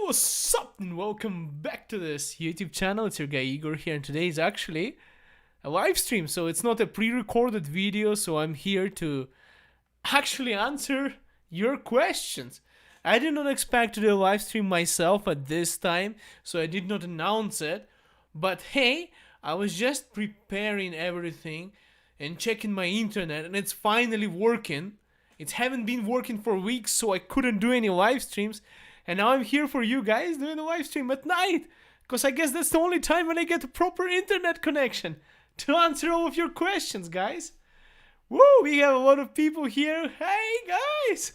What's up and welcome back to this YouTube channel. It's your guy Igor here, and today is actually a live stream, so it's not a pre-recorded video, so I'm here to actually answer your questions. I did not expect to do a live stream myself at this time, so I did not announce it, but hey, I was just preparing everything and checking my internet, and it's finally working. It haven't been working for weeks, so I couldn't do any live streams. And now I'm here for you guys doing a live stream at night. Because I guess that's the only time when I get a proper internet connection to answer all of your questions, guys. Woo, we have a lot of people here. Hey, guys.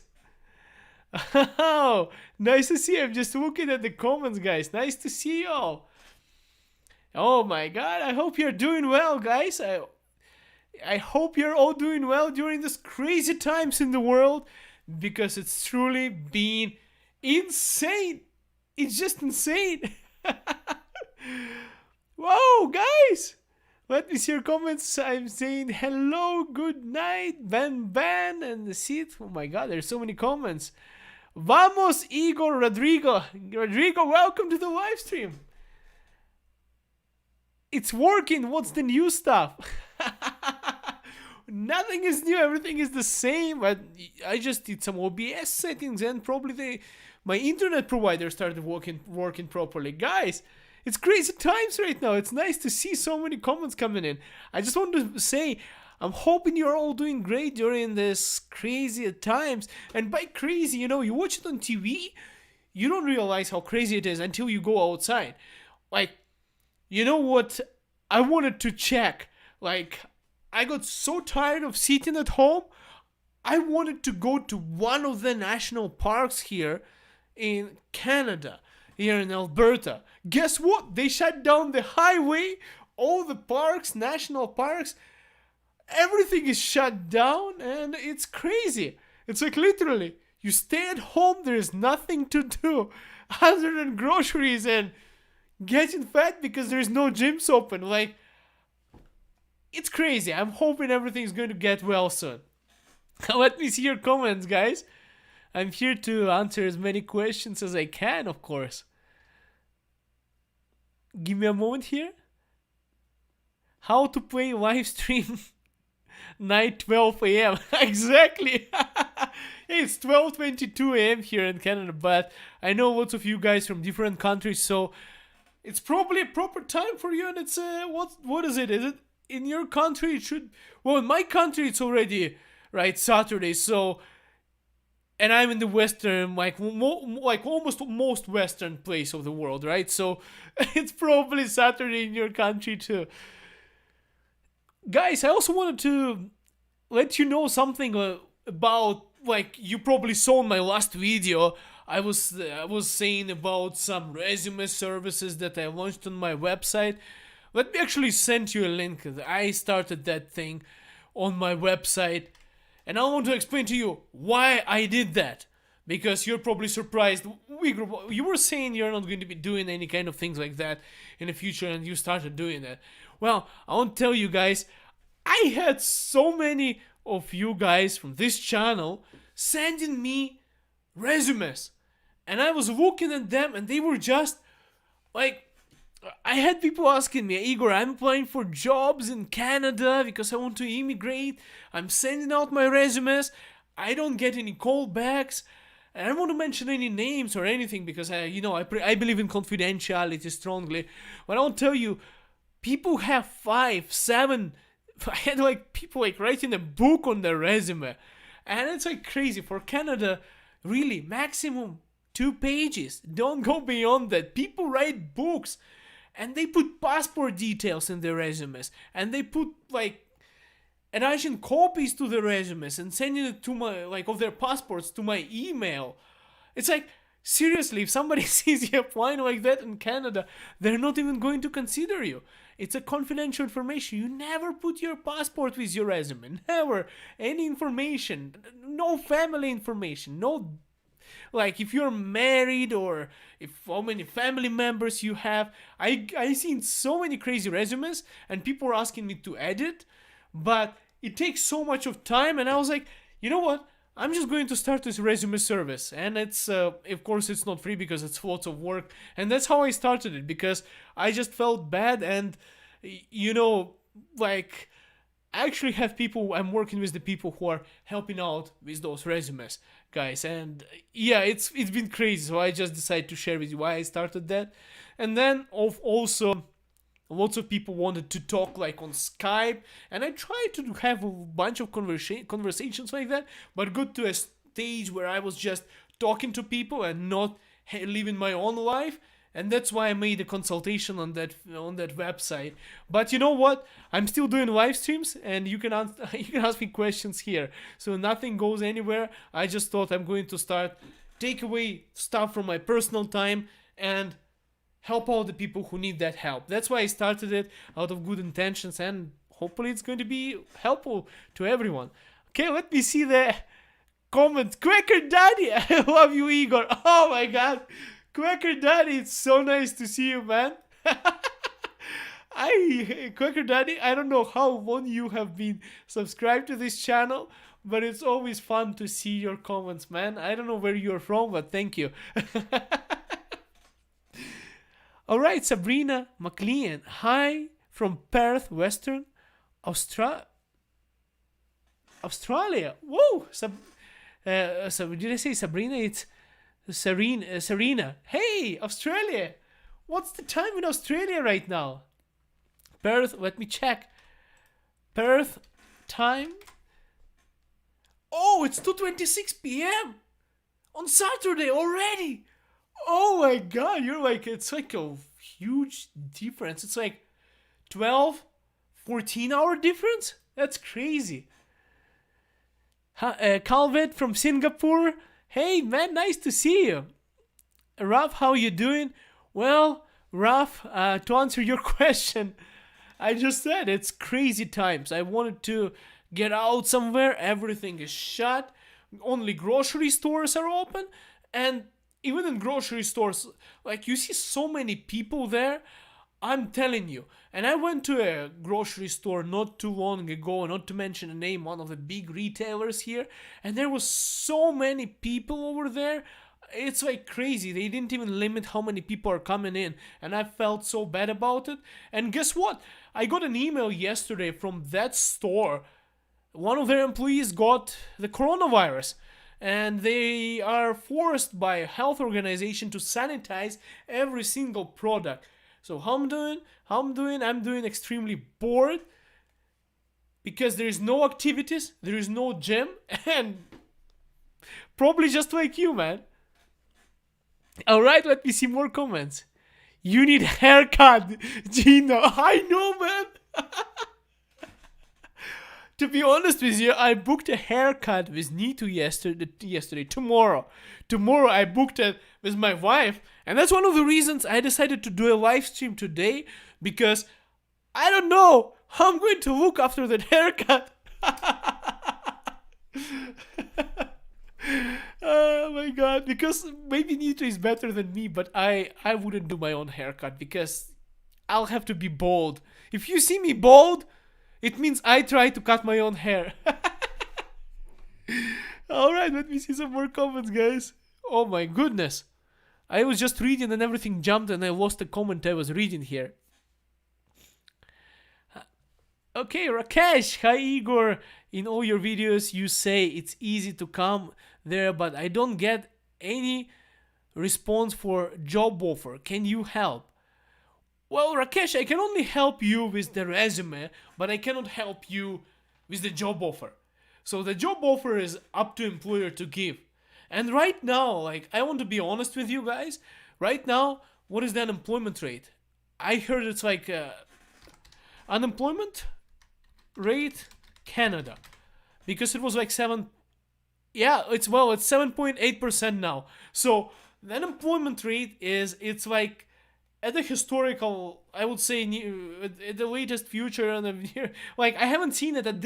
Oh, nice to see you. I'm just looking at the comments, guys. Nice to see you all. Oh my God, I hope you're doing well, guys. I hope you're all doing well during these crazy times in the world. Because it's truly been insane. It's just insane. Whoa, guys. Let me see your comments. I'm saying hello, good night, Van, and the seat. Oh my God, there's so many comments. Vamos, Igor, Rodrigo, welcome to the live stream. It's working. What's the new stuff? Nothing is new. Everything is the same. But I just did some OBS settings, and probably my internet provider started working properly. Guys, it's crazy times right now. It's nice to see so many comments coming in. I just want to say, I'm hoping you're all doing great during this crazy times. And by crazy, you watch it on TV, you don't realize how crazy it is until you go outside. Like, you know what? I wanted to check. Like, I got so tired of sitting at home. I wanted to go to one of the national parks here in Canada, here in Alberta. Guess what? They shut down the highway, all the parks, national parks. Everything is shut down, and it's crazy. It's like literally, you stay at home, there's nothing to do other than groceries and getting fat because there's no gyms open. Like, it's crazy. I'm hoping everything's going to get well soon. Let me see your comments, guys. I'm here to answer as many questions as I can, of course. Give me a moment here. How to play live stream night 12 a.m. Exactly. It's 12:22 a.m. here in Canada, but I know lots of you guys from different countries, so it's probably a proper time for you. And it's what is it? Is it in your country? It should. Well, in my country, it's already right Saturday. So. And I'm in the western, like almost most western place of the world, right? So it's probably Saturday in your country too. Guys, I also wanted to let you know something about, like, you probably saw in my last video. I was saying about some resume services that I launched on my website. Let me actually send you a link. I started that thing on my website. And I want to explain to you why I did that. Because you're probably surprised. You were saying you're not going to be doing any kind of things like that in the future, and you started doing that. Well, I want to tell you guys, I had so many of you guys from this channel sending me resumes. And I was looking at them, and they were just like, I had people asking me, Igor, I'm applying for jobs in Canada because I want to immigrate. I'm sending out my resumes. I don't get any callbacks. And I don't want to mention any names or anything because I believe in confidentiality strongly. But I won't tell you, people have 5, 7. I had people writing a book on their resume. And it's crazy. For Canada, really, maximum 2 pages. Don't go beyond that. People write books. And they put passport details in their resumes. And they put attaching copies to their resumes and sending it to my, of their passports to my email. It's seriously, if somebody sees you applying like that in Canada, they're not even going to consider you. It's a confidential information. You never put your passport with your resume. Never. Any information. No family information. No, if you're married or how many family members you have. I seen so many crazy resumes and people are asking me to edit, but it takes so much of time, and I was like, you know what? I'm just going to start this resume service, and it's of course it's not free because it's lots of work, and that's how I started it because I just felt bad, and you know, like I actually have people. I'm working with the people who are helping out with those resumes, guys, and yeah, it's been crazy. So I just decided to share with you why I started that, and then of also lots of people wanted to talk like on Skype, and I tried to have a bunch of conversations like that, but got to a stage where I was just talking to people and not living my own life, and that's why I made a consultation on that website. But you know what? I'm still doing live streams, and you can you can ask me questions here, so nothing goes anywhere. I just thought I'm going to start take away stuff from my personal time and help out the people who need that help. That's why I started it out of good intentions, and hopefully it's going to be helpful to everyone. Okay, let me see the comment. Quaker Daddy, I love you, Igor. Oh my god. Quaker Daddy, it's so nice to see you, man. Quaker Daddy, I don't know how long you have been subscribed to this channel, but it's always fun to see your comments, man. I don't know where you're from, but thank you. All right, Sabrina McLean. Hi from Perth, Western Australia. Whoa! So did I say Sabrina? It's Serena. Hey, Australia. What's the time in Australia right now? Perth, let me check. Perth time. Oh, it's 2:26 p.m. on Saturday already. Oh my god, it's like a huge difference. It's like 12, 14-hour difference? That's crazy. Calvet from Singapore. Hey man, nice to see you. Raf, how you doing? Well, Raf, to answer your question, I just said it's crazy times. I wanted to get out somewhere, everything is shut, only grocery stores are open, and even in grocery stores, like you see so many people there, I'm telling you. And I went to a grocery store not too long ago, not to mention a name, one of the big retailers here, and there was so many people over there. It's like crazy. They didn't even limit how many people are coming in, and I felt so bad about it. And guess what? I got an email yesterday from that store. One of their employees got the coronavirus, and they are forced by a health organization to sanitize every single product. So how I'm doing? I'm doing extremely bored because there is no activities, there is no gym, and probably just like you, man. All right, let me see more comments. You need a haircut, Gino. I know, man. To be honest with you, I booked a haircut with Nito yesterday. Tomorrow I booked it with my wife, and that's one of the reasons I decided to do a live stream today, because I don't know how I'm going to look after that haircut. Oh my god, because maybe Nito is better than me, but I wouldn't do my own haircut because I'll have to be bald. If you see me bald, it means I try to cut my own hair. Alright, let me see some more comments, guys. Oh my goodness. I was just reading and everything jumped and I lost the comment I was reading here. Okay, Rakesh. Hi, Igor. In all your videos, you say it's easy to come there, but I don't get any response for job offer. Can you help? Well, Rakesh, I can only help you with the resume, but I cannot help you with the job offer. So the job offer is up to employer to give. And right now, like, I want to be honest with you guys. Right now, what is the unemployment rate? I heard it's like unemployment rate Canada, because it was like 7.8% now. So the unemployment rate it's like at the historical, I would say, at the latest future, and like I haven't seen it at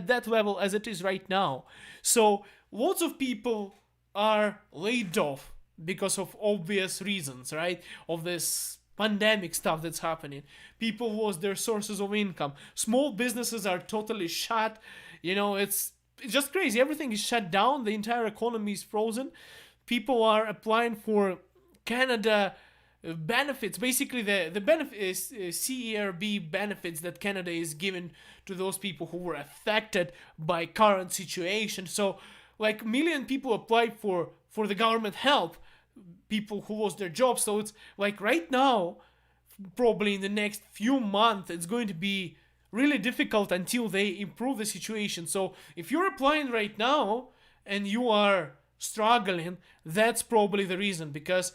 that level as it is right now. So lots of people are laid off because of obvious reasons, right? Of this pandemic stuff that's happening. People lost their sources of income. Small businesses are totally shut. You know, it's it's just crazy. Everything is shut down. The entire economy is frozen. People are applying for Canada benefits. Basically, the benefit is CERB benefits that Canada is giving to those people who were affected by current situation. So, like, million people applied for the government help. People who lost their jobs. So it's like right now, probably in the next few months, it's going to be really difficult until they improve the situation. So if you're applying right now and you are struggling, that's probably the reason, because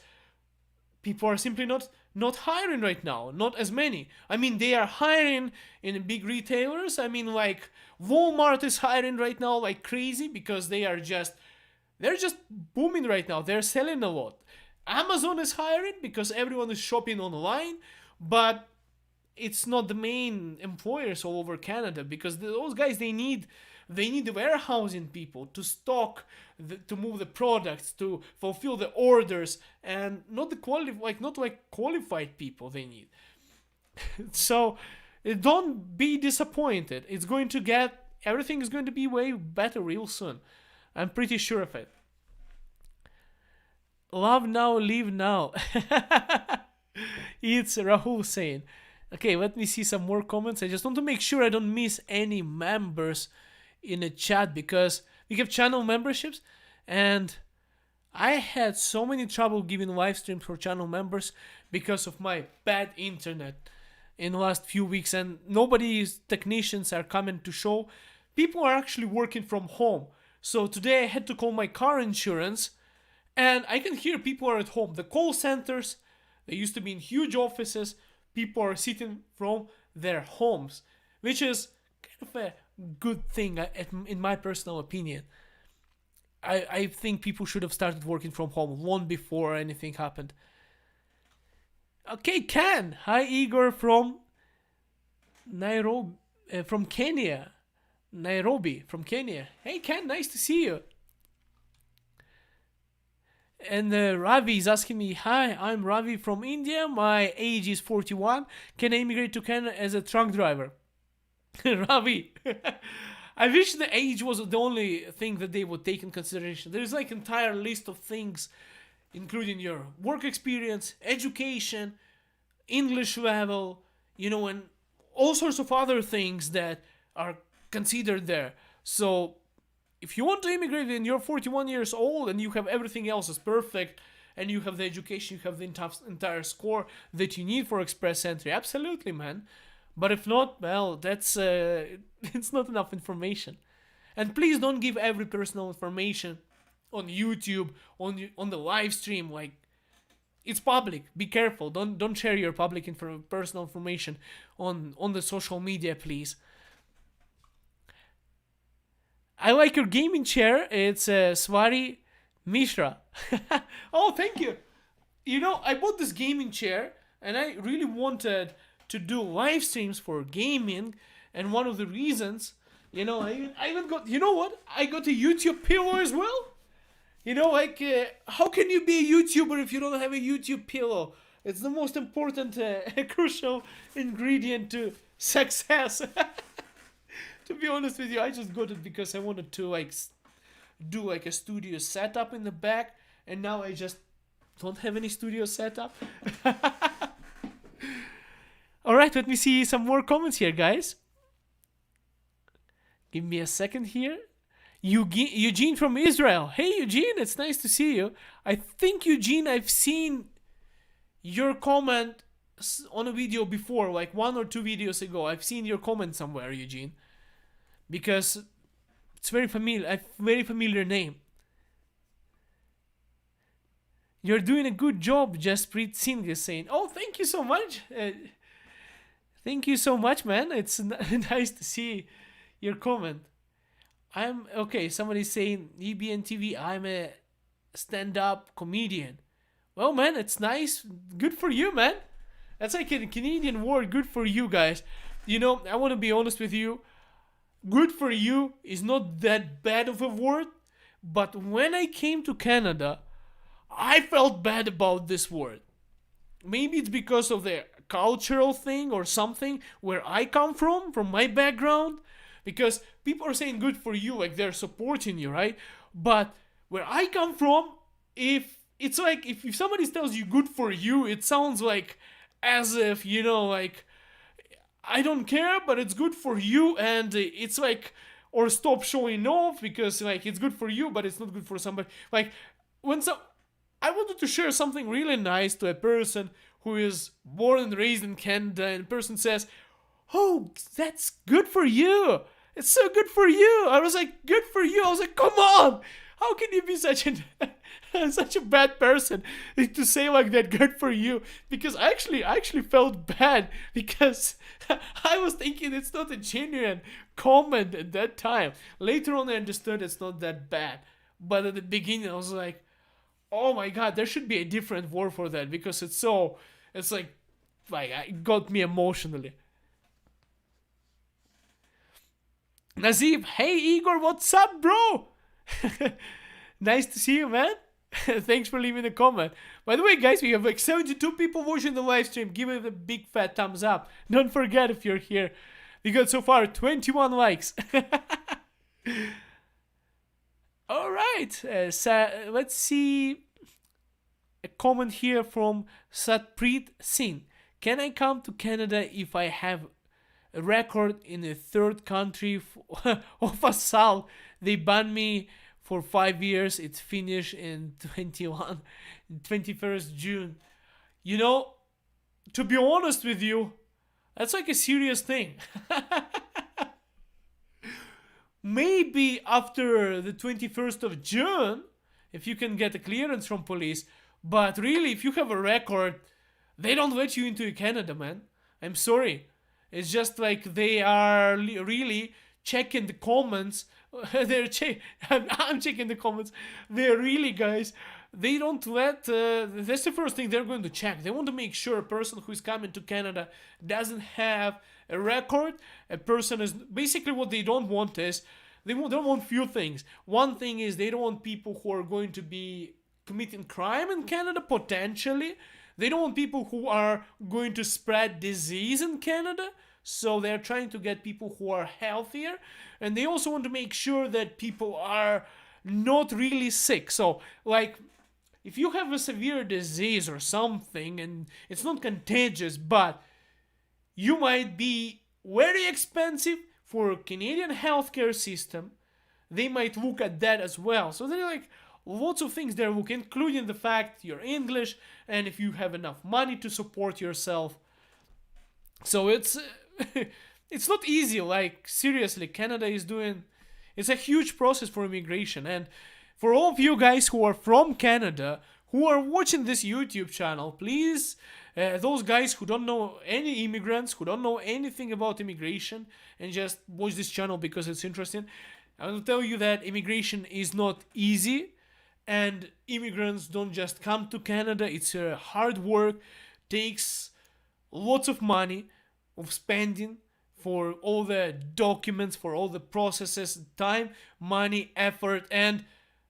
people are simply not hiring right now, not as many. I mean, they are hiring in big retailers. I mean, like Walmart is hiring right now like crazy because they're just booming right now. They're selling a lot. Amazon is hiring because everyone is shopping online, but it's not the main employers all over Canada, because those guys, they need the warehousing people to stock, to move the products, to fulfill the orders, and not the qualified people they need. So don't be disappointed. Everything is going to be way better real soon. I'm pretty sure of it. Love now, live now. It's Rahul saying. Okay, let me see some more comments. I just want to make sure I don't miss any members in the chat, because we have channel memberships, and I had so many trouble giving live streams for channel members because of my bad internet in the last few weeks, and nobody's technicians are coming to show. People are actually working from home. So today I had to call my car insurance, and I can hear people are at home. The call centers, they used to be in huge offices. People are sitting from their homes, which is kind of a good thing in my personal opinion. I think people should have started working from home long before anything happened. Okay, Ken. Hi, Igor from Nairobi, from Kenya. Nairobi, from Kenya. Hey, Ken, nice to see you. And Ravi is asking me, hi, I'm Ravi from India. My age is 41. Can I immigrate to Canada as a truck driver? Ravi, I wish the age was the only thing that they would take in consideration. There's like an entire list of things, including your work experience, education, English level, and all sorts of other things that are considered there. So if you want to immigrate and you're 41 years old and you have everything else is perfect, and you have the education, you have the entire score that you need for express entry, absolutely, man. But if not, well, that's it's not enough information. And please don't give every personal information on YouTube, on the live stream. Like, it's public. Be careful. Don't share your public personal information on the social media, please. I like your gaming chair. It's Swari Mishra. Oh, thank you. I bought this gaming chair, and I really wanted to do live streams for gaming, and one of the reasons, I even got, what? I got a YouTube pillow as well. How can you be a YouTuber if you don't have a YouTube pillow? It's the most important, crucial ingredient to success. To be honest with you, I just got it because I wanted to do a studio setup in the back, and now I just don't have any studio setup. All right, let me see some more comments here, guys. Give me a second here. Eugene from Israel. Hey, Eugene, it's nice to see you. I think, Eugene, I've seen your comment on a video before, like 1 or 2 videos ago. I've seen your comment somewhere, Eugene, because it's very familiar name. You're doing a good job, Jaspreet Singh is saying. Oh, thank you so much. Thank you so much, man. It's nice to see your comment. Somebody's saying, EBN TV, I'm a stand-up comedian. Well, man, it's nice. Good for you, man. That's like a Canadian word. Good for you, guys. I want to be honest with you. Good for you is not that bad of a word, but when I came to Canada, I felt bad about this word. Maybe it's because of the cultural thing or something where I come from my background, because people are saying good for you, like they're supporting you, right? But where I come from, if it's like if somebody tells you good for you, it sounds like as if, like, I don't care, but it's good for you, and it's like, or stop showing off because like it's good for you, but it's not good for somebody. Like when I wanted to share something really nice to a person who is born and raised in Canada, and the person says, "Oh, that's good for you. It's so good for you." I was like, "Good for you." I was like, "Come on, how can you be such such a bad person to say like that, good for you?" Because I actually felt bad because I was thinking it's not a genuine comment at that time. Later on, I understood it's not that bad, but at the beginning, I was like, "Oh my god, there should be a different word for that," because it's like it got me emotionally. Nazib, hey Igor, what's up, bro? Nice to see you, man. Thanks for leaving a comment. By the way, guys, we have like 72 people watching the live stream. Give it a big fat thumbs up. Don't forget if you're here. We got so far 21 likes. All right. Let's see a comment here from Satpreet Singh. Can I come to Canada if I have a record in a third country of assault? They banned me for 5 years. It's finished in 21st June. To be honest with you, that's like a serious thing. Maybe after the 21st of June, if you can get a clearance from police, but really, if you have a record, they don't let you into Canada, man. I'm sorry. It's just like they are really checking the comments. I'm checking the comments. They're really, guys. They don't let. That's the first thing they're going to check. They want to make sure a person who is coming to Canada doesn't have a record. A person is basically what they don't want is they don't want few things. One thing is they don't want people who are going to be committing crime in Canada potentially. They don't want people who are going to spread disease in Canada. So they're trying to get people who are healthier. And they also want to make sure that people are not really sick. So, like, if you have a severe disease or something and it's not contagious, but you might be very expensive for a Canadian healthcare system, they might look at that as well. So they're like, lots of things they're looking, including the fact you're English and if you have enough money to support yourself. So it's it's not easy. Like, seriously, Canada is doing, it's a huge process for immigration. And for all of you guys who are from Canada who are watching this YouTube channel, please, those guys who don't know any immigrants, who don't know anything about immigration and just watch this channel because it's interesting, I will tell you that immigration is not easy. And immigrants don't just come to Canada. It's hard work, takes lots of money of spending for all the documents, for all the processes, time, money, effort, and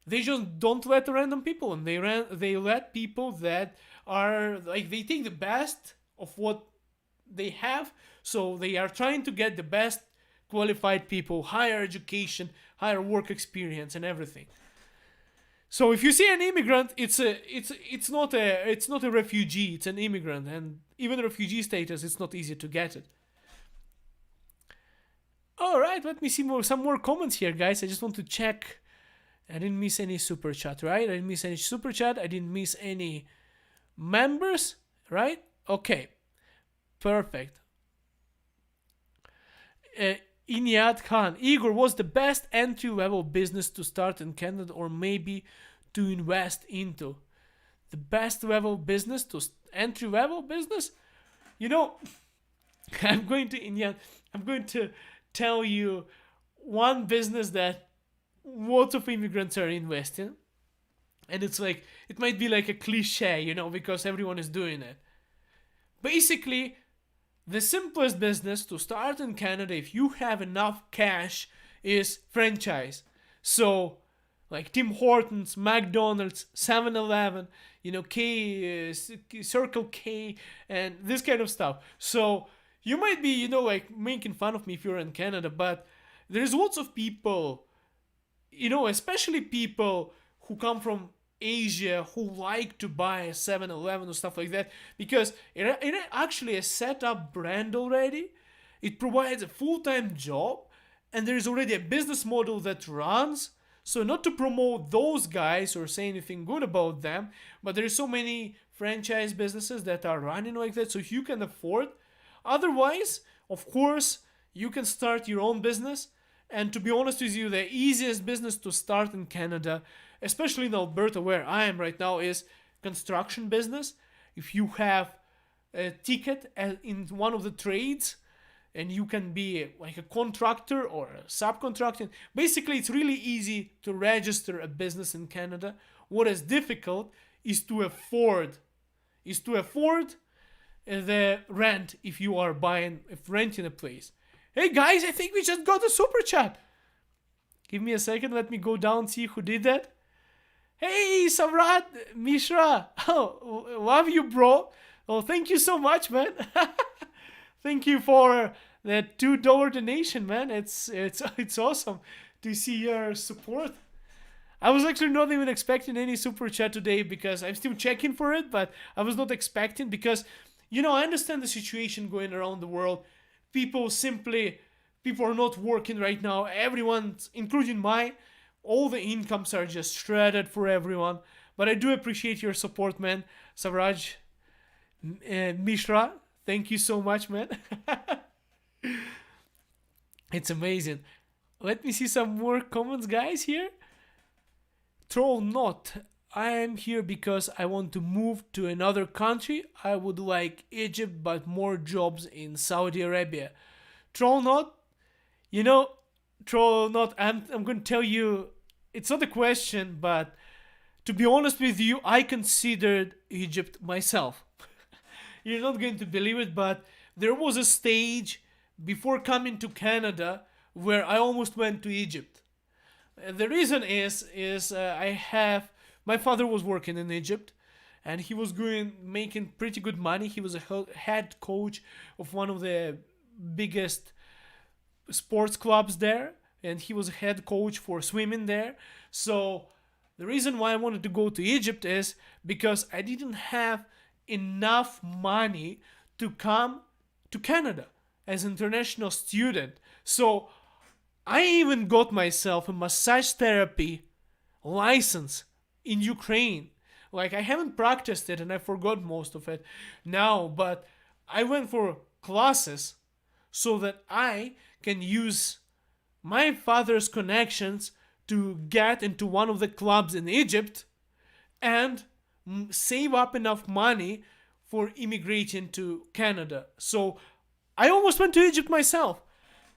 they just don't let random people in. They let people that are like, they take the best of what they have, so they are trying to get the best qualified people, higher education, higher work experience, and everything. So if you see an immigrant, it's not a refugee, it's an immigrant, and even refugee status, it's not easy to get it. All right, let me see some more comments here, guys. I just want to check. I didn't miss any super chat, right? I didn't miss any super chat. I didn't miss any members, right? Okay, perfect. Inyat Khan, Igor, was the best entry-level business to start in Canada or maybe to invest into? The best level business to entry-level business? I'm going to tell you one business that lots of immigrants are investing. And it's like, it might be like a cliche, because everyone is doing it. Basically, the simplest business to start in Canada, if you have enough cash, is franchise. So, like Tim Hortons, McDonald's, 7-Eleven, Circle K, and this kind of stuff. So, you might be, like making fun of me if you're in Canada, but there's lots of people, especially people who come from Asia who like to buy a 7-Eleven or stuff like that because it actually a set up brand already. It provides a full-time job and there is already a business model that runs. So not to promote those guys or say anything good about them, but there's so many franchise businesses that are running like that, so you can afford. Otherwise, of course, you can start your own business. And to be honest with you, the easiest business to start in Canada, especially in Alberta where I am right now, is construction business. If you have a ticket in one of the trades, and you can be like a contractor or a subcontractor. Basically, it's really easy to register a business in Canada. What is difficult is to afford the rent if you are renting a place. Hey guys, I think we just got a super chat. Give me a second, let me go down see who did that. Hey Savrat Mishra, oh, love you bro. Oh, thank you so much, man. Thank you for that $2 donation, man. It's awesome to see your support. I was actually not even expecting any super chat today because I'm still checking for it, but I was not expecting because, I understand the situation going around the world. People are not working right now. Everyone, including mine, all the incomes are just shredded for everyone. But I do appreciate your support, man. Savraj Mishra, thank you so much, man. It's amazing. Let me see some more comments, guys, here. Troll not. I am here because I want to move to another country. I would like Egypt, but more jobs in Saudi Arabia. Troll not. Troll not. I'm going to tell you, it's not a question, but to be honest with you, I considered Egypt myself. You're not going to believe it, but there was a stage before coming to Canada where I almost went to Egypt. The reason is my father was working in Egypt and he was making pretty good money. He was a head coach of one of the biggest sports clubs there, and he was a head coach for swimming there. So the reason why I wanted to go to Egypt is because I didn't have enough money to come to Canada as an international student. So I even got myself a massage therapy license in Ukraine. Like, I haven't practiced it and I forgot most of it now, but I went for classes so that I can use my father's connections to get into one of the clubs in Egypt and save up enough money for immigrating to Canada. So I almost went to Egypt myself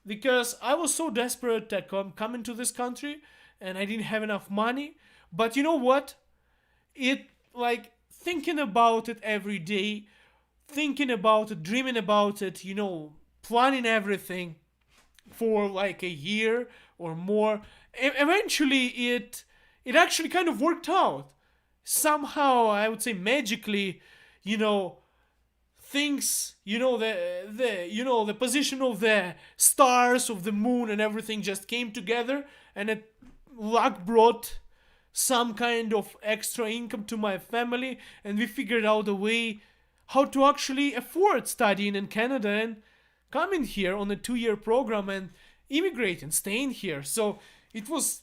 because I was so desperate to come into this country and I didn't have enough money. But you know what? Thinking about it every day, thinking about it, dreaming about it, planning everything for like a year or more. Eventually, it actually kind of worked out. Somehow, I would say magically, things, the position of the stars, of the moon, and everything just came together, and luck brought some kind of extra income to my family, and we figured out a way how to actually afford studying in Canada and coming here on a 2-year program and immigrating, staying here. So it was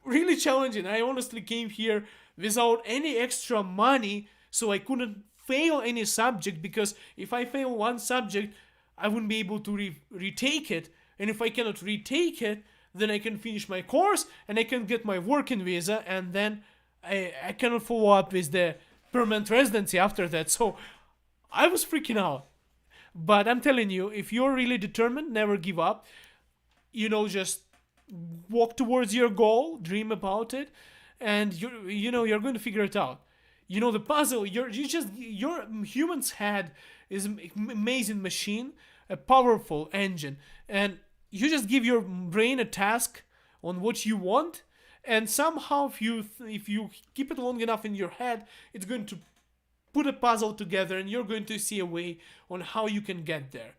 really challenging. I honestly came here without any extra money, so I couldn't fail any subject, because if I fail one subject, I wouldn't be able to retake it. And if I cannot retake it, then I can finish my course and I can get my working visa, and then I cannot follow up with the permanent residency after that. So I was freaking out. But I'm telling you, if you're really determined, never give up. Just walk towards your goal, dream about it, and you're going to figure it out. The puzzle, your human's head is an amazing machine, a powerful engine, and you just give your brain a task on what you want, and somehow if you keep it long enough in your head, it's going to put a puzzle together, and you're going to see a way on how you can get there,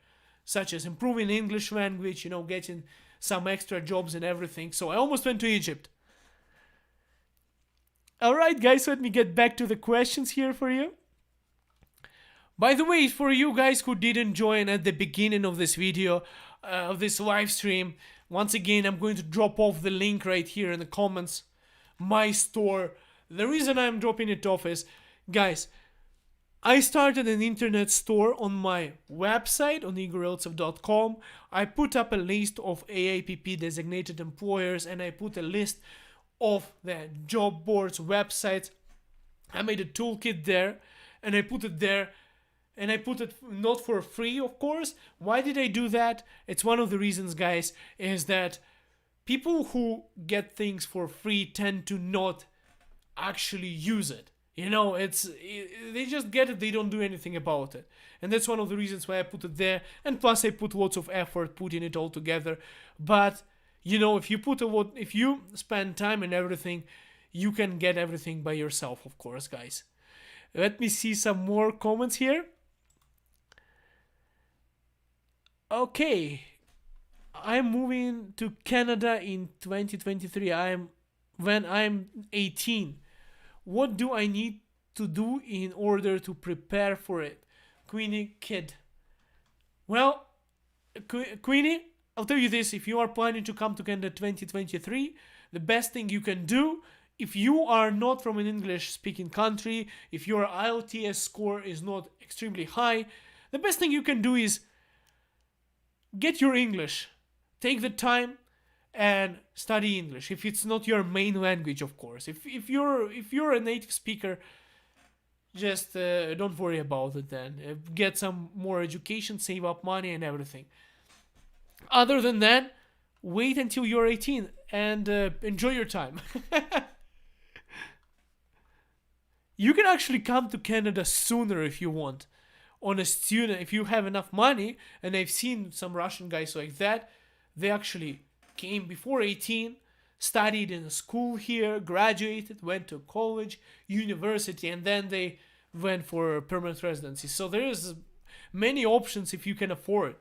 such as improving English language, getting some extra jobs and everything. So I almost went to Egypt. Alright guys, let me get back to the questions here for you. By the way, for you guys who didn't join at the beginning of this video, of this live stream, once again I'm going to drop off the link right here in the comments. My store. The reason I'm dropping it off is, guys, I started an internet store on my website on igorryltsev.com. I put up a list of AIPP designated employers, and I put a list of the job boards, websites. I made a toolkit there, and I put it there, and I put it not for free, of course. Why did I do that? It's one of the reasons, guys, is that people who get things for free tend to not actually use it. You know, they just get it, they don't do anything about it. And that's one of the reasons why I put it there. And plus I put lots of effort putting it all together. But, you know, if you spend time and everything, you can get everything by yourself, of course, guys. Let me see some more comments here. Okay. I'm moving to Canada in 2023. When I'm 18. What do I need to do in order to prepare for it? Queenie Kid. Well, Queenie, I'll tell you this. If you are planning to come to Canada 2023, the best thing you can do, if you are not from an English-speaking country, if your IELTS score is not extremely high, the best thing you can do is get your English. Take the time and study English if it's not your main language, of course. If you're a native speaker, just don't worry about it then. Get some more education, save up money and everything. Other than that, wait until you're 18 and enjoy your time. You can actually come to Canada sooner if you want. On a student, if you have enough money, and I've seen some Russian guys like that, they actually came before 18, studied in a school here, graduated, went to college, university, and then they went for permanent residency. So there's many options if you can afford.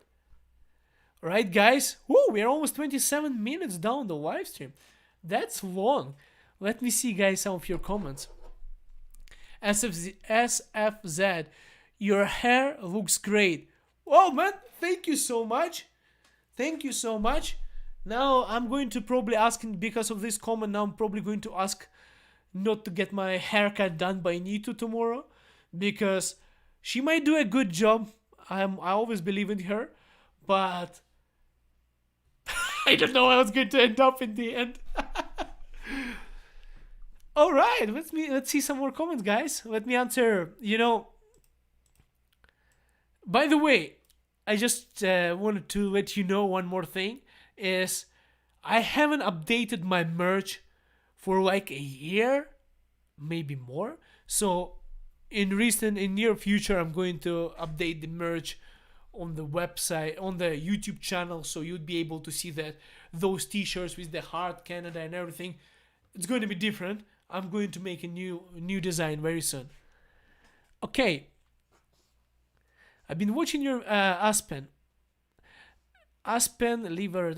Right, guys? Woo, we're almost 27 minutes down the live stream. That's long. Let me see, guys, some of your comments. SFZ, your hair looks great. Oh, man, thank you so much. Thank you so much. Now I'm going to probably ask, because of this comment, now I'm probably going to ask not to get my haircut done by Nito tomorrow, because she might do a good job. I always believe in her, but I don't know how it's going to end up in the end. All right, let's see some more comments, guys. Let me answer. By the way, I just wanted to let you know one more thing. Is I haven't updated my merch for like a year, maybe more. So in near future, I'm going to update the merch on the website, on the YouTube channel, so you'd be able to see those t-shirts with the heart Canada and everything. It's going to be different. I'm going to make a new design very soon. Okay. I've been watching your Aspen Lievert.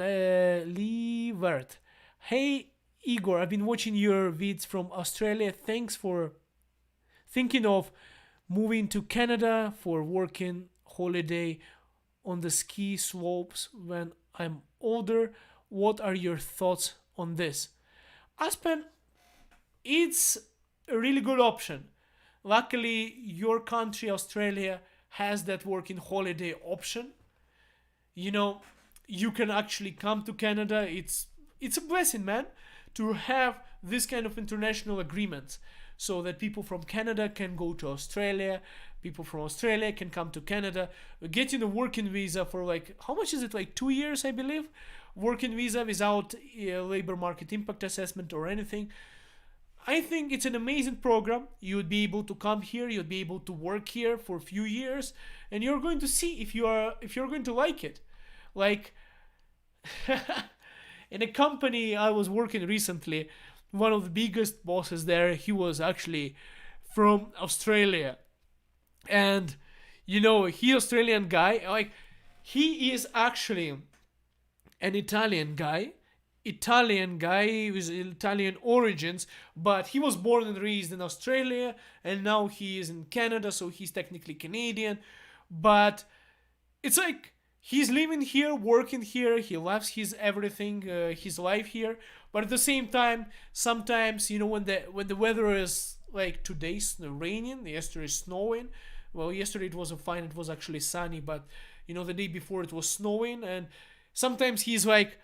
Hey Igor, I've been watching your vids from Australia. Thanks for thinking of moving to Canada for working holiday on the ski slopes when I'm older. What are your thoughts on this? Aspen, it's a really good option. Luckily, your country, Australia, has that working holiday option. You can actually come to Canada. It's a blessing, man, to have this kind of international agreements, so that people from Canada can go to Australia, people from Australia can come to Canada, getting a working visa for like, how much is it, like 2 years, I believe, working visa without labor market impact assessment or anything. I think it's an amazing program. You would be able to come here, you'd be able to work here for a few years, and you're going to see if you're going to like it. Like in a company I was working recently, one of the biggest bosses there, he was actually from Australia. And he Australian guy, like he is actually an Italian guy with Italian origins, but he was born and raised in Australia, and now he is in Canada, so he's technically Canadian. But it's like he's living here, working here. He loves his everything, his life here. But at the same time, sometimes when the weather is like today's raining, yesterday snowing. Well, yesterday it wasn't fine. It was actually sunny, but the day before it was snowing, and sometimes he's like,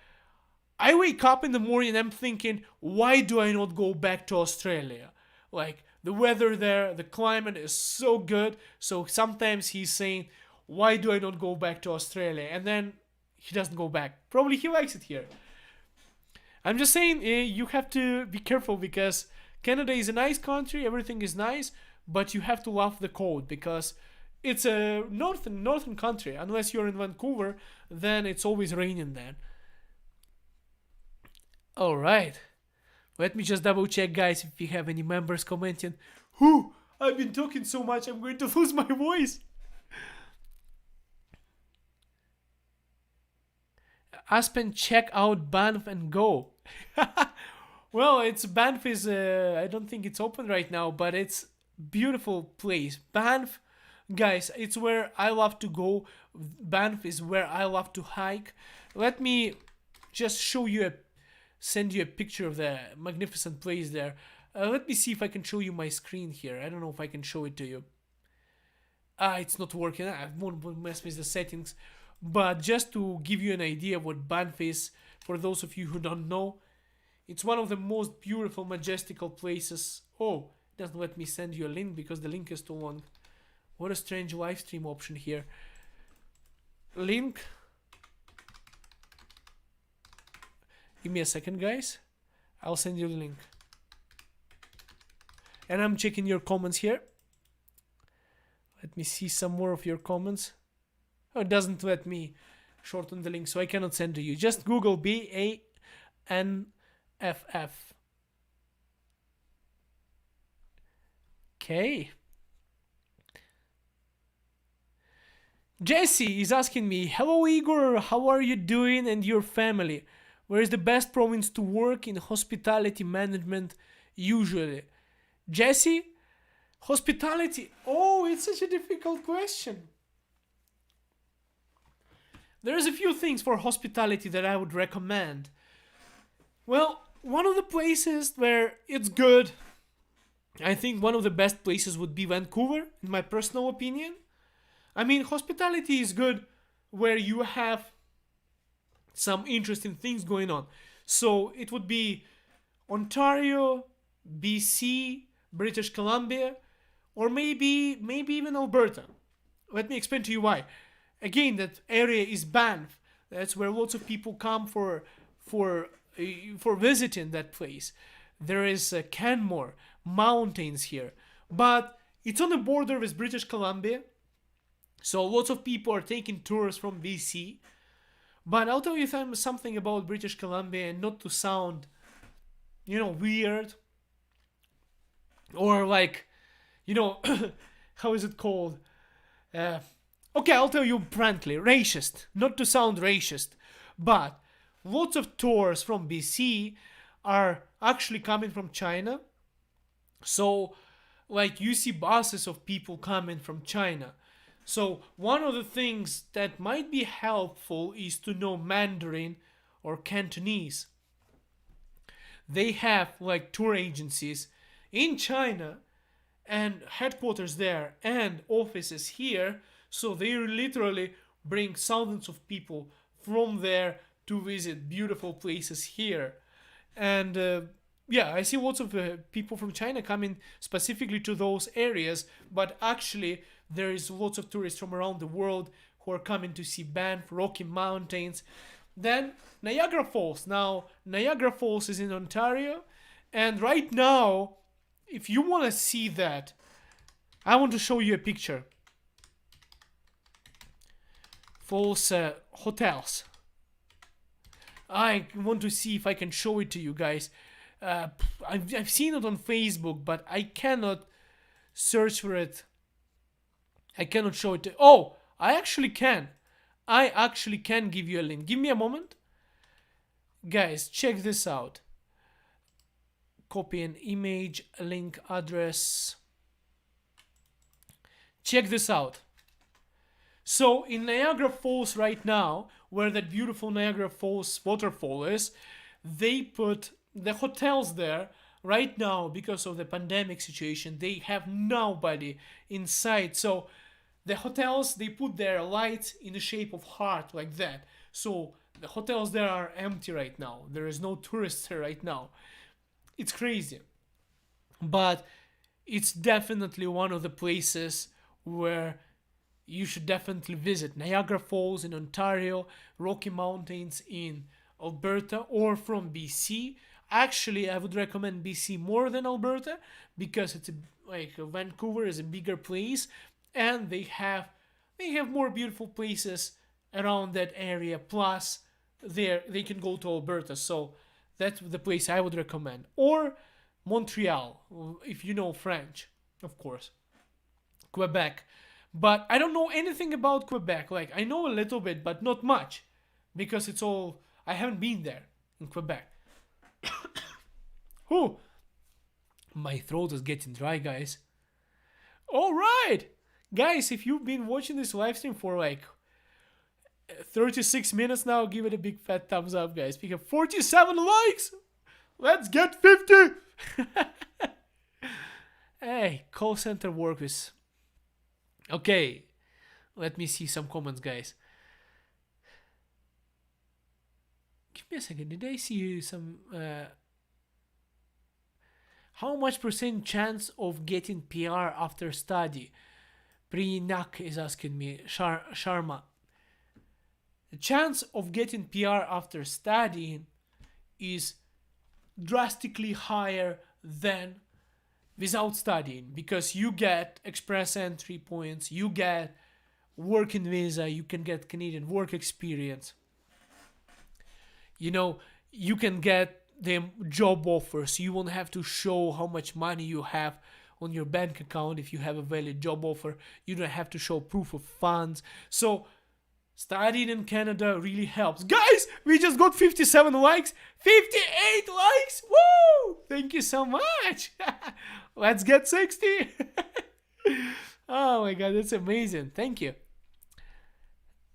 I wake up in the morning and I'm thinking, why do I not go back to Australia? Like, the weather there, the climate is so good. So sometimes he's saying, why do I not go back to Australia? And then he doesn't go back. Probably he likes it here. I'm just saying, you have to be careful because Canada is a nice country, everything is nice, but you have to love the cold because it's a northern country. Unless you're in Vancouver, then it's always raining then. All right. Let me just double check, guys, if we have any members commenting. Whew, I've been talking so much, I'm going to lose my voice. Aspen, check out Banff and go. Well, it's Banff is, I don't think it's open right now, but it's beautiful place. Banff, guys, it's where I love to go. Banff is where I love to hike. Let me just send you a picture of the magnificent place there. Let me see if I can show you my screen here. I don't know if I can show it to you. It's not working. I won't mess with the settings. But just to give you an idea of what Banff is, for those of you who don't know, it's one of the most beautiful, majestical places. Oh, it doesn't let me send you a link because the link is too long. What a strange live stream option here. Link. Give me a second, guys. I'll send you the link. And I'm checking your comments here. Let me see some more of your comments. Oh, it doesn't let me shorten the link, so I cannot send to you. Just Google BANFF. Okay. Jesse is asking me, hello Igor, how are you doing and your family? Where is the best province to work in hospitality management usually? Jesse, hospitality. Oh, it's such a difficult question. There's a few things for hospitality that I would recommend. Well, one of the places where it's good, I think one of the best places would be Vancouver, in my personal opinion. I mean, hospitality is good where you have some interesting things going on. So it would be Ontario, BC, British Columbia, or maybe even Alberta. Let me explain to you why. Again, that area is Banff. That's where lots of people come for visiting that place. There is Canmore, mountains here, but it's on the border with British Columbia, so lots of people are taking tours from BC. But I'll tell you something about British Columbia, and not to sound, weird or like, how is it called? Okay, I'll tell you bluntly, racist. Not to sound racist, but lots of tours from BC are actually coming from China. So, like, you see buses of people coming from China. So, one of the things that might be helpful is to know Mandarin or Cantonese. They have, like, tour agencies in China and headquarters there and offices here. So they literally bring thousands of people from there to visit beautiful places here. And I see lots of people from China coming specifically to those areas, but actually there is lots of tourists from around the world who are coming to see Banff, Rocky Mountains. Then Niagara Falls. Now, Niagara Falls is in Ontario, and right now, if you want to see that, I want to show you a picture. Falls hotels. I want to see if I can show it to you guys. I've seen it on Facebook, but I cannot search for it. I cannot show it. Oh, I actually can. I actually can give you a link. Give me a moment. Guys, check this out. Copy an image, link address. Check this out. So in Niagara Falls right now, where that beautiful Niagara Falls waterfall is, they put the hotels there right now because of the pandemic situation. They have nobody inside. So the hotels, they put their lights in the shape of heart like that. So the hotels there are empty right now. There is no tourists there right now. It's crazy. But it's definitely one of the places where you should definitely visit. Niagara Falls in Ontario, Rocky Mountains in Alberta, or from BC. Actually, I would recommend BC more than Alberta because it's like Vancouver is a bigger place, and they have more beautiful places around that area. Plus, they can go to Alberta, so that's the place I would recommend. Or Montreal, if you know French, of course. Quebec. But I don't know anything about Quebec. Like, I know a little bit, but not much. Because I haven't been there in Quebec. Whew. My throat is getting dry, guys. Alright! Guys, if you've been watching this live stream for like 36 minutes now, give it a big fat thumbs up, guys. We have 47 likes! Let's get 50! Hey, call center workers. Okay, let me see some comments, guys. Give me a second. Did I see some... how much % chance of getting PR after study? Prinak is asking me. Sharma. The chance of getting PR after studying is drastically higher than without studying, because you get express entry points, you get working visa, you can get Canadian work experience, you can get the job offers. You won't have to show how much money you have on your bank account if you have a valid job offer. You don't have to show proof of funds. So studying in Canada really helps. Guys, we just got 57 likes, 58 likes. Woo! Thank you so much. Let's get 60. Oh my god, that's amazing. Thank you.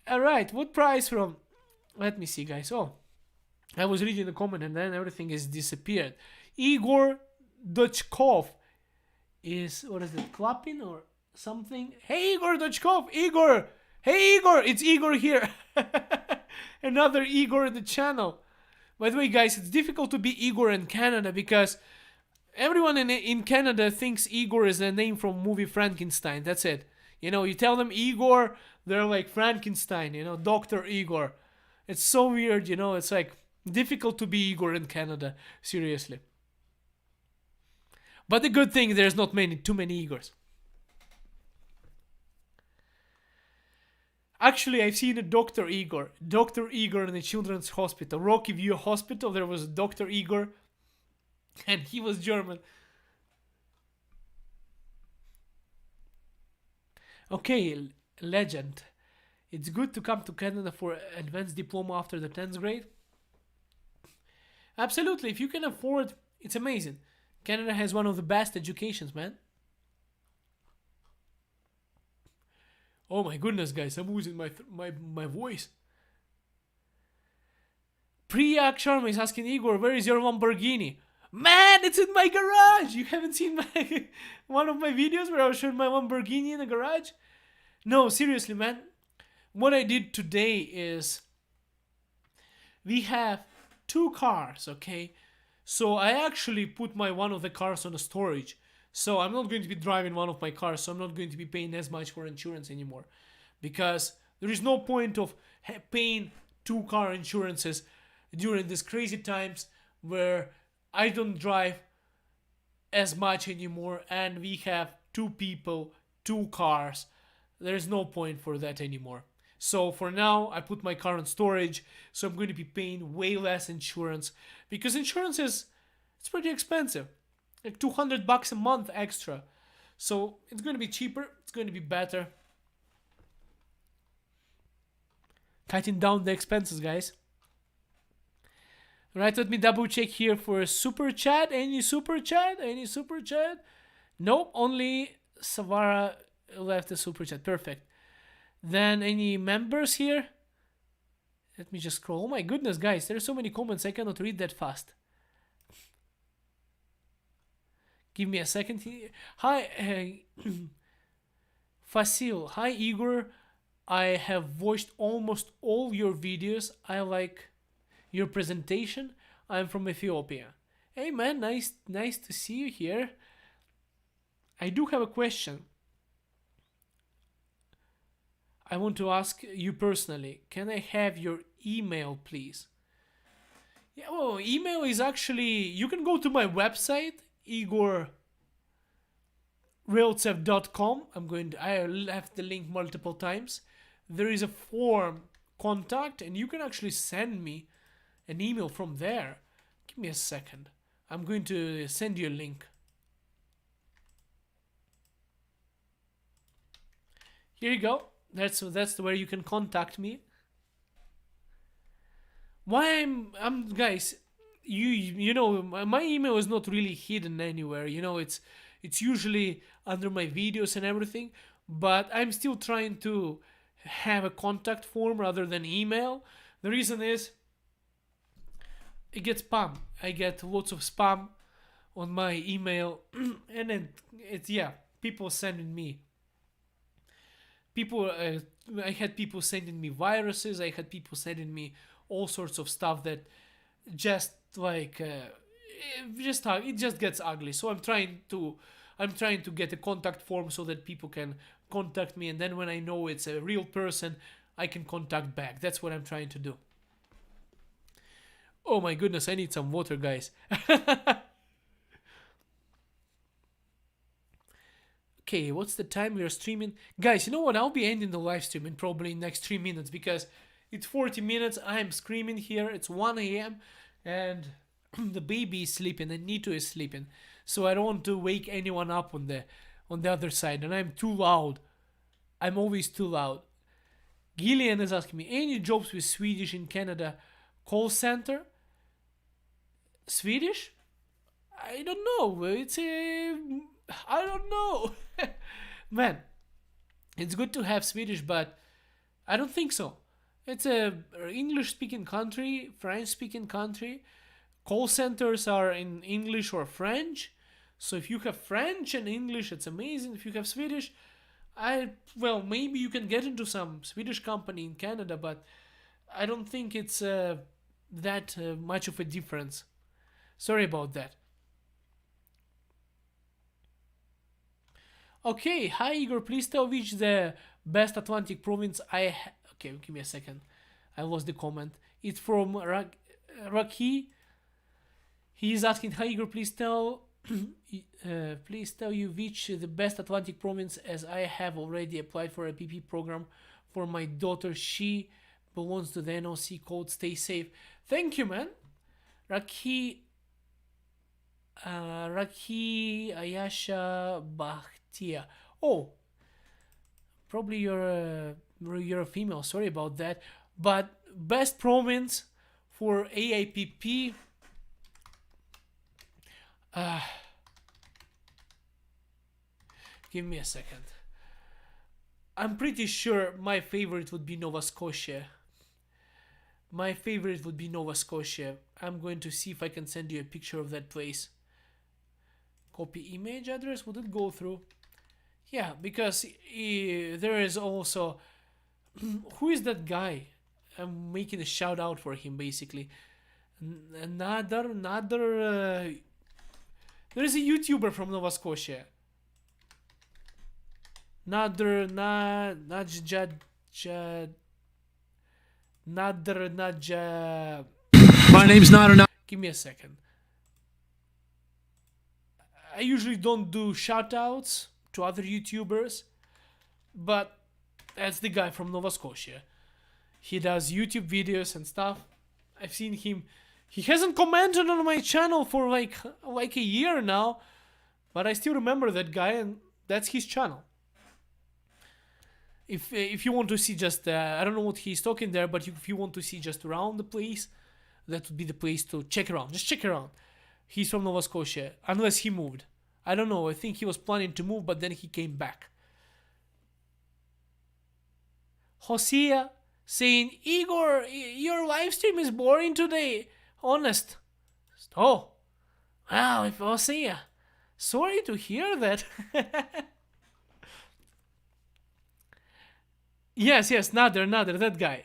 All right, what price from... Let me see, guys. Oh, I was reading the comment and then everything has disappeared. Igor Dochkov is... What is it? Clapping or something? Hey, Igor Dochkov. Igor! Hey, Igor! It's Igor here. Another Igor in the channel. By the way, guys, it's difficult to be Igor in Canada because everyone in Canada thinks Igor is a name from movie Frankenstein. That's it. You tell them Igor, they're like Frankenstein, Dr. Igor. It's so weird, it's like difficult to be Igor in Canada, seriously. But the good thing, there's not too many Igors. Actually, I've seen a Dr. Igor in the Children's Hospital, Rocky View Hospital. There was a Dr. Igor, and he was German. Okay, legend. It's good to come to Canada for advanced diploma after the 10th grade. Absolutely, if you can afford, it's amazing. Canada has one of the best educations, man. Oh my goodness, guys, I'm losing my voice. Priyak Sharma is asking Igor, where is your Lamborghini? Man, it's in my garage. You haven't seen one of my videos where I was showing my Lamborghini in the garage? No, seriously, man. What I did today is we have 2 cars, okay? So I actually put one of the cars on a storage. So I'm not going to be driving one of my cars, so I'm not going to be paying as much for insurance anymore. Because there is no point of paying 2 car insurances during these crazy times where I don't drive as much anymore and we have 2 people, 2 cars. There's no point for that anymore. So for now, I put my car on storage, so I'm going to be paying way less insurance because insurance it's pretty expensive. Like $200 a month extra. So it's going to be cheaper. It's going to be better. Cutting down the expenses, guys. Right, let me double check here for a super chat. Any super chat? Any super chat? Nope, only Savara left a super chat. Perfect. Then any members here? Let me just scroll. Oh my goodness, guys, there are so many comments. I cannot read that fast. Give me a second here. Hi, Fasil. Hi, Igor. I have watched almost all your videos. I like your presentation. I'm from Ethiopia. Hey man, nice to see you here. I do have a question. I want to ask you personally. Can I have your email, please? Yeah, well, email is actually, you can go to my website, igorryltsev.com. I left the link multiple times. There is a form contact, and you can actually send me an email from there. Give me a second. I'm going to send you a link. Here you go. That's where you can contact me. Why I'm guys, you know, my email is not really hidden anywhere. You know, it's usually under my videos and everything, but I'm still trying to have a contact form rather than email. The reason is it gets spam. I get lots of spam on my email, and it's yeah, people sending me people. I had people sending me viruses. I had people sending me all sorts of stuff that just like it just gets ugly. So I'm trying to get a contact form so that people can contact me, and then when I know it's a real person, I can contact back. That's what I'm trying to do. Oh my goodness, I need some water, guys. Okay, what's the time we are streaming? Guys, you know what? I'll be ending the live stream in probably next 3 minutes because it's 40 minutes. I'm screaming here. It's 1 a.m. and the baby is sleeping and Nito is sleeping. So I don't want to wake anyone up on the other side. And I'm too loud. I'm always too loud. Gillian is asking me, any jobs with Swedish in Canada? Call center? Swedish? I don't know. I don't know. Man, it's good to have Swedish, but I don't think so. It's a English-speaking country, French-speaking country. Call centers are in English or French. So if you have French and English, it's amazing. If you have Swedish, maybe you can get into some Swedish company in Canada, but I don't think it's that much of a difference. Sorry about that. Okay, hi Igor, please tell which the best Atlantic province Okay, give me a second. I lost the comment. It's from Raki. He is asking, hi Igor, please tell you which the best Atlantic province, as I have already applied for a PP program for my daughter. She belongs to the NOC code. Stay safe. Thank you, man. Raki Ayasha Bakhtia. Oh, probably you're a female. Sorry about that. But best province for AIPP. Give me a second. I'm pretty sure my favorite would be Nova Scotia. I'm going to see if I can send you a picture of that place. Copy image address. Would it go through? Yeah, because there is also... Who is that guy? I'm making a shout out for him, basically. There is a YouTuber from Nova Scotia. My name's Nader. Give me a second. I usually don't do shout outs to other YouTubers, but that's the guy from Nova Scotia. He does YouTube videos and stuff. I've seen him. He hasn't commented on my channel for like a year now, but I still remember that guy, and that's his channel. If you want to see just I don't know what he's talking there, but if you want to see just around the place, that would be the place to check around. Just check around. He's from Nova Scotia, unless he moved. I don't know. I think he was planning to move, but then he came back. Hosea saying, Igor, your live stream is boring today. Honest. Oh, wow, Hosea. Sorry to hear that. Yes, Nader, that guy.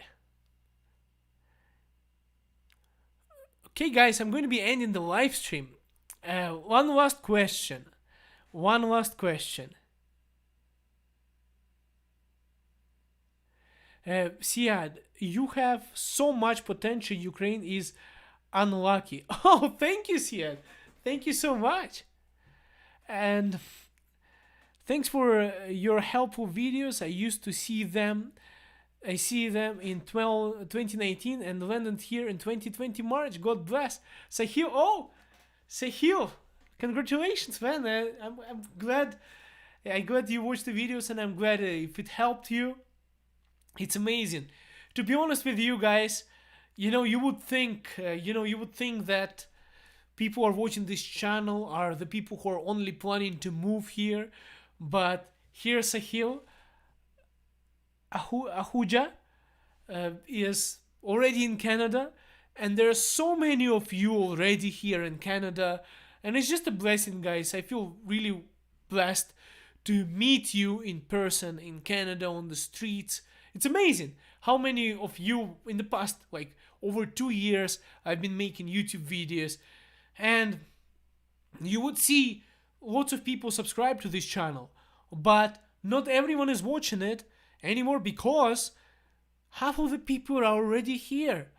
Okay, guys, I'm going to be ending the live stream. One last question. Siad, you have so much potential. Ukraine is unlucky. Oh, thank you, Siad. Thank you so much. And thanks for your helpful videos. I used to see them. I see them in 2019 and landed here in 2020 March. God bless. Sahil. Oh, Sahil. Congratulations, man. I'm glad. I'm glad you watched the videos, and I'm glad if it helped you. It's amazing. To be honest with you guys, you would think that people who are watching this channel are the people who are only planning to move here, but here's Sahil. Ahuja is already in Canada, and there are so many of you already here in Canada, and it's just a blessing, guys. I feel really blessed to meet you in person in Canada on the streets. It's amazing how many of you in the past, like over 2 years, I've been making YouTube videos, and you would see lots of people subscribe to this channel, but not everyone is watching it anymore because half of the people are already here.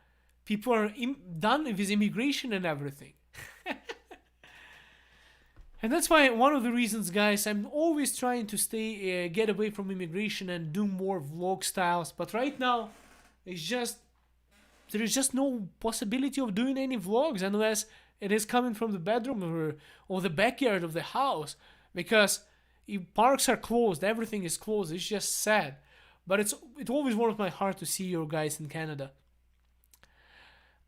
People are done with immigration and everything. And that's why one of the reasons, guys, I'm always trying to get away from immigration and do more vlog styles. But right now, there is just no possibility of doing any vlogs unless it is coming from the bedroom or the backyard of the house, because parks are closed, everything is closed. It's just sad. But it always warms my heart to see you guys in Canada.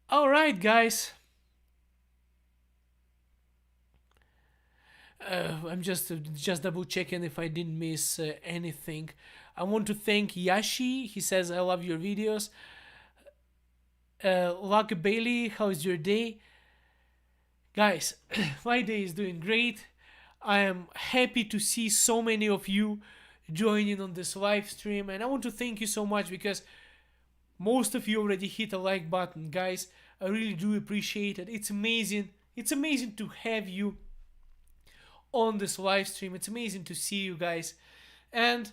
All right, guys. I'm just double checking if I didn't miss anything. I want to thank Yashi. He says, I love your videos. Luck Bailey, how's your day? Guys, my day is doing great. I am happy to see so many of you joining on this live stream, and I want to thank you so much because most of you already hit a like button, guys. I really do appreciate it. It's amazing to have you on this live stream. It's amazing to see you guys, and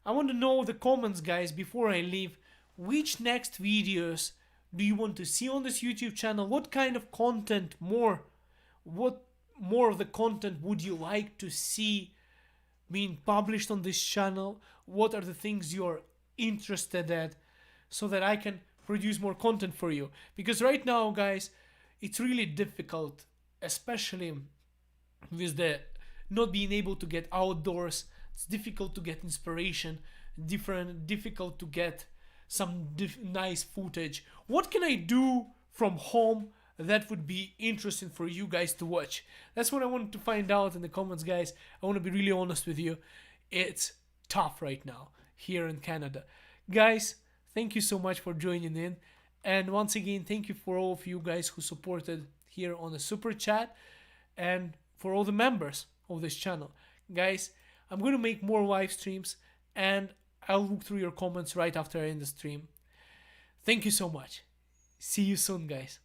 I want to know the comments, guys, before I leave. Which next videos do you want to see on this YouTube channel? What kind of content what more of the content would you like to see being published on this channel? What are the things you're interested at, so that I can produce more content for you? Because right now, guys, it's really difficult, especially with the not being able to get outdoors. It's difficult to get inspiration, difficult to get some nice footage. What can I do from home that would be interesting for you guys to watch? That's what I wanted to find out in the comments, guys. I want to be really honest with you. It's tough right now here in Canada. Guys, thank you so much for joining in. And once again, thank you for all of you guys who supported here on the Super Chat, and for all the members of this channel. Guys, I'm going to make more live streams, and I'll look through your comments right after I end the stream. Thank you so much. See you soon, guys.